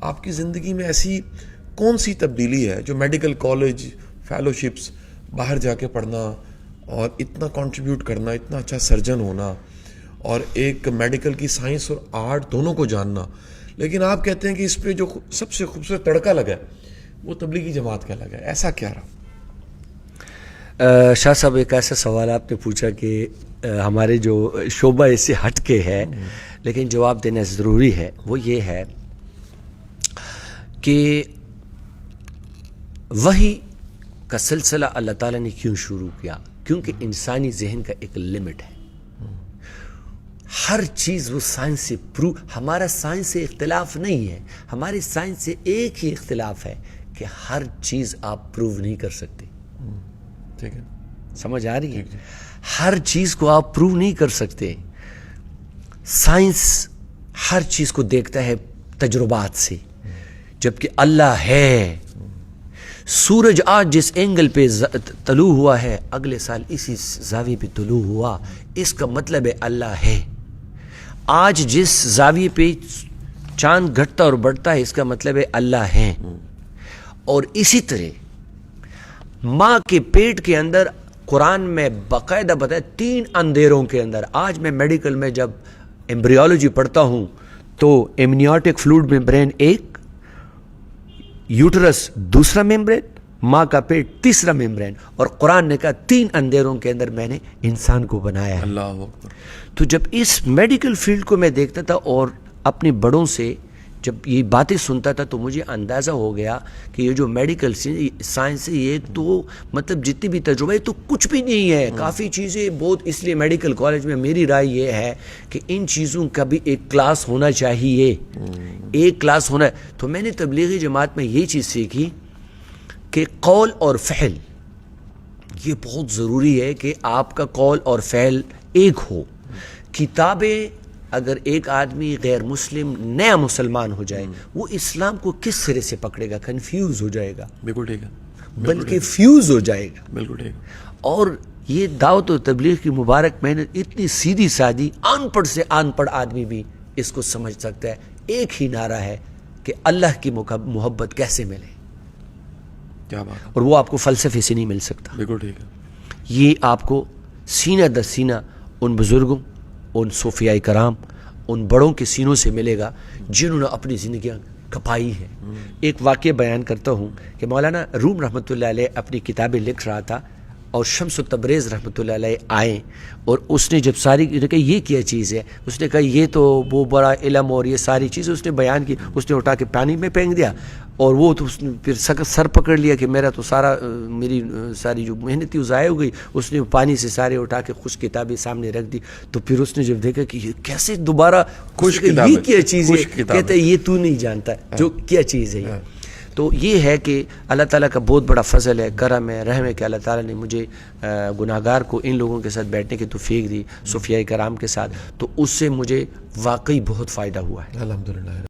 آپ کی زندگی میں ایسی کون سی تبدیلی ہے جو میڈیکل کالج، فیلوشپس، باہر جا کے پڑھنا اور اتنا کنٹریبیوٹ کرنا، اتنا اچھا سرجن ہونا اور ایک میڈیکل کی سائنس اور آرٹ دونوں کو جاننا، لیکن آپ کہتے ہیں کہ اس پہ جو سب سے خوبصورت تڑکا لگا ہے وہ تبلیغی جماعت کا لگا ہے، ایسا کیا رہا؟ شاہ صاحب ایک ایسا سوال آپ نے پوچھا کہ ہمارے جو شعبہ اس سے ہٹ کے ہے لیکن جواب دینا ضروری ہے. وہ یہ ہے کہ وحی کا سلسلہ اللہ تعالیٰ نے کیوں شروع کیا؟ کیونکہ انسانی ذہن کا ایک لمٹ ہے. ہر چیز وہ سائنس سے ہمارا سائنس سے اختلاف نہیں ہے، ہماری سائنس سے ایک ہی اختلاف ہے کہ ہر چیز آپ پروو نہیں کر سکتے. ٹھیک ہے، سمجھ آ رہی ہے؟ ہر چیز کو آپ پروو نہیں کر سکتے. سائنس ہر چیز کو دیکھتا ہے تجربات سے، جبکہ اللہ ہے. سورج آج جس اینگل پہ طلوع ہوا ہے اگلے سال اسی زاویے پہ طلوع ہوا، اس کا مطلب ہے اللہ ہے. آج جس زاویے پہ چاند گھٹتا اور بڑھتا ہے اس کا مطلب ہے اللہ ہے. اور اسی طرح ماں کے پیٹ کے اندر قرآن میں باقاعدہ بتایا 3 اندھیروں کے اندر. آج میں میڈیکل میں جب ایمبریولوجی پڑھتا ہوں تو ایمنیوٹک فلوئڈ ممبرین ایک، یوٹرس دوسرا ممبرین، ماں کا پیٹ تیسرا ممبرین، اور قرآن نے کہا 3 اندھیروں کے اندر میں نے انسان کو بنایا ہے. اللہ اکبر. تو جب اس میڈیکل فیلڈ کو میں دیکھتا تھا اور اپنے بڑوں سے جب یہ باتیں سنتا تھا تو مجھے اندازہ ہو گیا کہ یہ جو میڈیکل سائنس ہے یہ تو مطلب جتنی بھی تجربہ ہے تو کچھ بھی نہیں ہے. کافی چیزیں بہت، اس لیے میڈیکل کالج میں میری رائے یہ ہے کہ ان چیزوں کا بھی ایک کلاس ہونا چاہیے، ایک کلاس ہونا. تو میں نے تبلیغی جماعت میں یہ چیز سیکھی کہ قول اور فعل یہ بہت ضروری ہے کہ آپ کا قول اور فعل ایک ہو. کتابیں اگر ایک آدمی غیر مسلم نیا مسلمان ہو جائے وہ اسلام کو کس سرے سے پکڑے گا؟ کنفیوز ہو جائے گا، بالکل ٹھیک ہے، بلکہ فیوز ہو جائے گا. بالکل ٹھیک. اور یہ دعوت و تبلیغ کی مبارک محنت اتنی سیدھی سادی، ان پڑھ سے ان پڑھ آدمی بھی اس کو سمجھ سکتا ہے. ایک ہی نعرہ ہے کہ اللہ کی محبت کیسے ملے، کیا بات ہے. اور وہ آپ کو فلسفے سے نہیں مل سکتا. بالکل ٹھیک ہے. یہ آپ کو سینہ در سینہ ان بزرگوں، ان صوفیاء کرام، ان بڑوں کے سینوں سے ملے گا جنہوں نے اپنی زندگیاں کھپائی ہیں. ایک واقعہ بیان کرتا ہوں کہ مولانا روم رحمۃ اللہ علیہ اپنی کتابیں لکھ رہا تھا اور شمس تبریز رحمۃ اللہ علیہ آئے اور اس نے جب ساری کہ یہ کیا چیز ہے، اس نے کہا یہ تو وہ بڑا علم اور یہ ساری چیزیں اس نے بیان کی. اس نے اٹھا کے پانی میں پھینک دیا اور وہ تو اس نے پھر سر پکڑ لیا کہ میرا تو میری ساری جو محنت تھی وہ ضائع ہو گئی. اس نے پانی سے سارے اٹھا کے خشک کتابیں سامنے رکھ دی. تو پھر اس نے جب دیکھا کہ یہ کیسے دوبارہ یہ کیا چیز ہے، کہتا ہے یہ تو نہیں جانتا جو کیا چیز ہے یہ. تو یہ ہے کہ اللہ تعالیٰ کا بہت بڑا فضل ہے، کرم ہے، رحم ہے کہ اللہ تعالیٰ نے مجھے گناہگار کو ان لوگوں کے ساتھ بیٹھنے کی توفیق دی، صوفیاء کرام کے ساتھ. تو اس سے مجھے واقعی بہت فائدہ ہوا ہے. الحمدللہ.